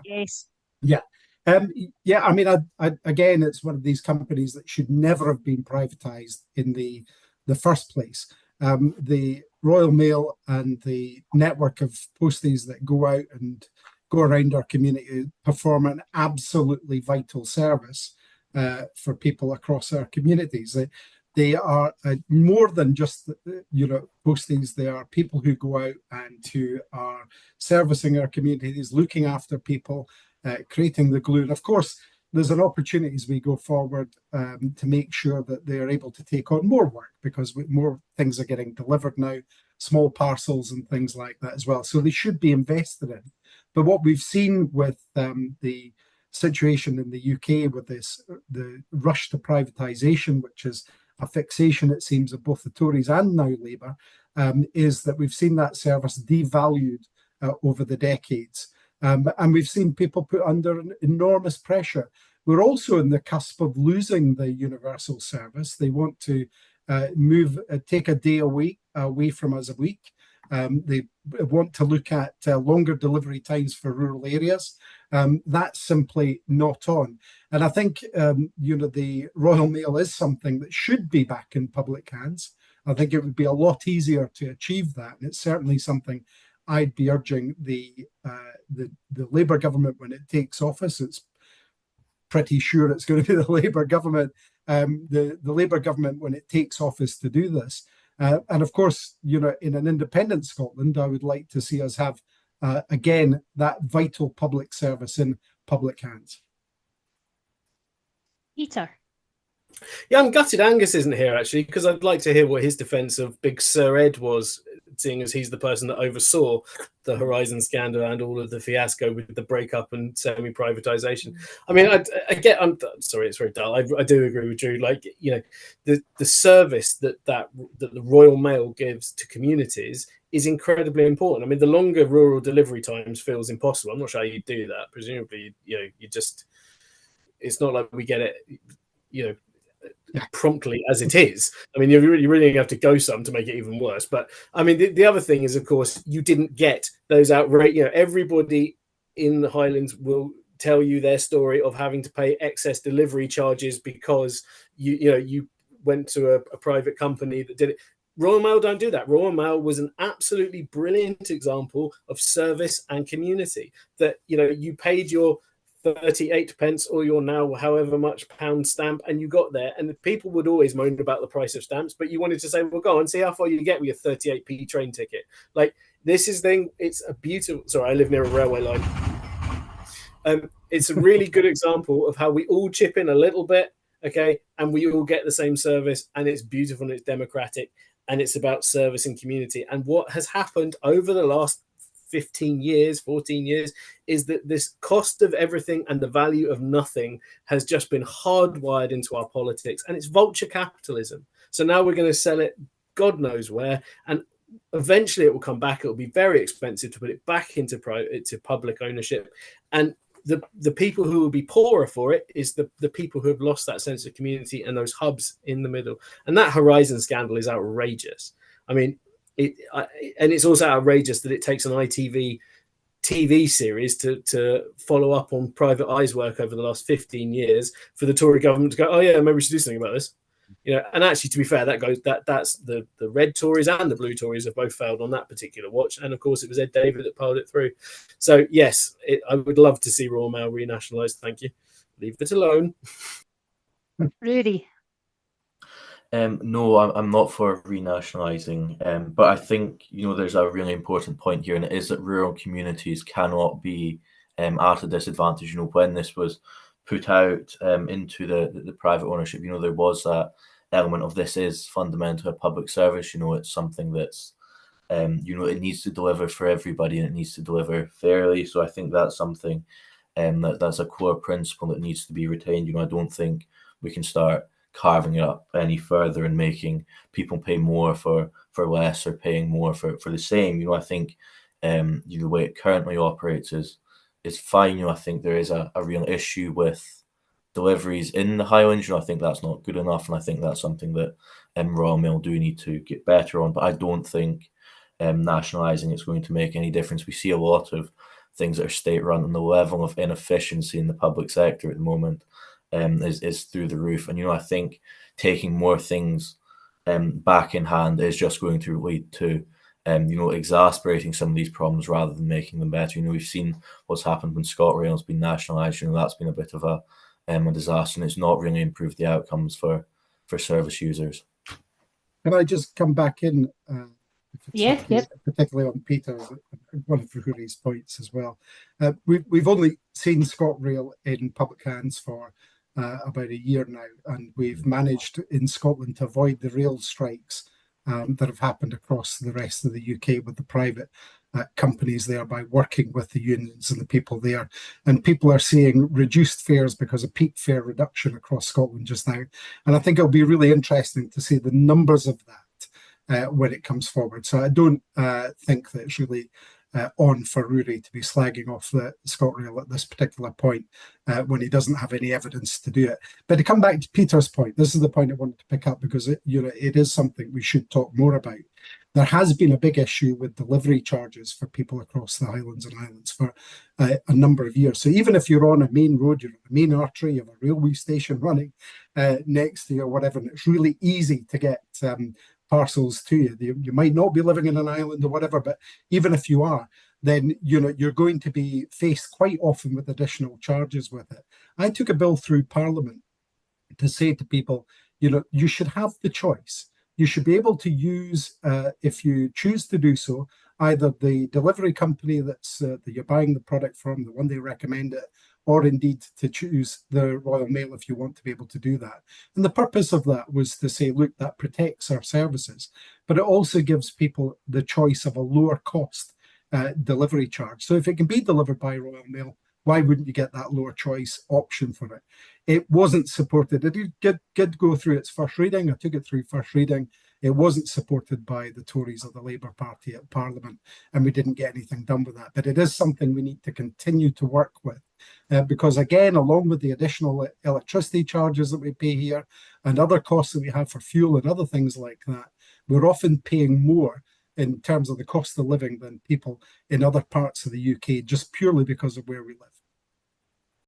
Yes. Yeah. Yeah, I mean, again, it's one of these companies that should never have been privatized in the first place. The Royal Mail and the network of posties that go out and go around our community perform an absolutely vital service for people across our communities. They are more than just postings. They are people who go out and who are servicing our communities, looking after people, creating the glue. And of course, there's an opportunity as we go forward to make sure that they are able to take on more work, because more things are getting delivered now, small parcels and things like that as well. So they should be invested in. But what we've seen with the situation in the UK with the rush to privatisation, which is a fixation, it seems, of both the Tories and now Labour, is that we've seen that service devalued over the decades. And we've seen people put under enormous pressure. We're also in the cusp of losing the universal service. They want to take a day away from us a week. They want to look at longer delivery times for rural areas. That's simply not on. And I think, the Royal Mail is something that should be back in public hands. I think it would be a lot easier to achieve that. And it's certainly something I'd be urging the Labour government when it takes office. It's pretty sure it's going to be the Labour government, the Labour government when it takes office to do this. And of course, in an independent Scotland, I would like to see us have, again, that vital public service in public hands. Peter. Yeah, I'm gutted Angus isn't here, actually, because I'd like to hear what his defence of Big Sir Ed was, seeing as he's the person that oversaw the Horizon scandal and all of the fiasco with the breakup and semi-privatisation. I mean, I'm sorry, it's very dull. I do agree with Drew. Like, the service that the Royal Mail gives to communities is incredibly important. I mean, the longer rural delivery times feels impossible. I'm not sure how you do that. Presumably, it's not like we get it, promptly as it is. I mean, you really have to go some to make it even worse. But I mean, the other thing is, of course, you didn't get those outrageous. Everybody in the Highlands will tell you their story of having to pay excess delivery charges because you went to a private company that did it. Royal Mail don't do that. Royal Mail was an absolutely brilliant example of service and community. That you paid your 38 pence or your now however much pound stamp and you got there, and the people would always moan about the price of stamps, but you wanted to say, well, go on, see how far you get with your 38p train ticket. Like, this is thing, it's a beautiful, sorry, I live near a railway line. It's a really good example of how we all chip in a little bit, okay, and we all get the same service, and it's beautiful and it's democratic, and it's about service and community. And what has happened over the last 15 years, 14 years, is that this cost of everything and the value of nothing has just been hardwired into our politics, and it's vulture capitalism. So now we're going to sell it God knows where, and eventually it will come back. It will be very expensive to put it back into public ownership, and the people who will be poorer for it is the people who have lost that sense of community and those hubs in the middle. And that Horizon scandal is outrageous. I mean, and it's also outrageous that it takes an ITV TV series to follow up on Private Eye's work over the last 15 years for the Tory government to go, oh yeah, maybe we should do something about this. And actually, to be fair, that's the red Tories and the blue Tories have both failed on that particular watch. And of course, it was Ed David that pulled it through. So yes, I would love to see Royal Mail renationalised. Thank you. Leave it alone. Rudy. No, I'm not for renationalising, but I think there's a really important point here, and it is that rural communities cannot be at a disadvantage. When this was put out into the private ownership, there was that element of this is fundamentally a public service. It's something that's it needs to deliver for everybody, and it needs to deliver fairly. So I think that's something that's a core principle that needs to be retained. I don't think we can start carving it up any further and making people pay more for less or paying more for the same. I think the way it currently operates is fine. I think there is a real issue with deliveries in the Highlands. I think that's not good enough, and I think that's something that Royal Mail do need to get better on. But I don't think nationalising is going to make any difference. We see a lot of things that are state run, and the level of inefficiency in the public sector at the moment is through the roof. And I think taking more things back in hand is just going to lead to exasperating some of these problems rather than making them better. We've seen what's happened when ScotRail has been nationalised. That's been a bit of a disaster, and it's not really improved the outcomes for service users. Can I just come back in? Yes, yes. Particularly on Peter, one of Rory's points as well. We've only seen ScotRail in public hands for about a year now, and we've managed in Scotland to avoid the rail strikes that have happened across the rest of the UK with the private companies there, by working with the unions and the people there. And people are seeing reduced fares because of peak fare reduction across Scotland just now. And I think it'll be really interesting to see the numbers of that when it comes forward. So I don't think that it's really on for Rory to be slagging off the ScotRail at this particular point when he doesn't have any evidence to do it. But to come back to Peter's point, this is the point I wanted to pick up, because it is something we should talk more about. There has been a big issue with delivery charges for people across the Highlands and Islands for a number of years. So even if you're on a main road, you're on a main artery, you have a railway station running next to you or whatever, and it's really easy to get parcels to you. You might not be living in an island or whatever, but even if you are, then you're going to be faced quite often with additional charges with it. I took a bill through Parliament to say to people, you should have the choice. You should be able to use, if you choose to do so, either the delivery company that you're buying the product from, the one they recommend it, or indeed to choose the Royal Mail if you want to be able to do that. And the purpose of that was to say, look, that protects our services, but it also gives people the choice of a lower cost delivery charge. So if it can be delivered by Royal Mail, why wouldn't you get that lower choice option for it? It wasn't supported. It did go through its first reading. I took it through first reading. It wasn't supported by the Tories or the Labour Party at Parliament, and we didn't get anything done with that. But it is something we need to continue to work with, because again, along with the additional electricity charges that we pay here and other costs that we have for fuel and other things like that, we're often paying more in terms of the cost of living than people in other parts of the UK, just purely because of where we live.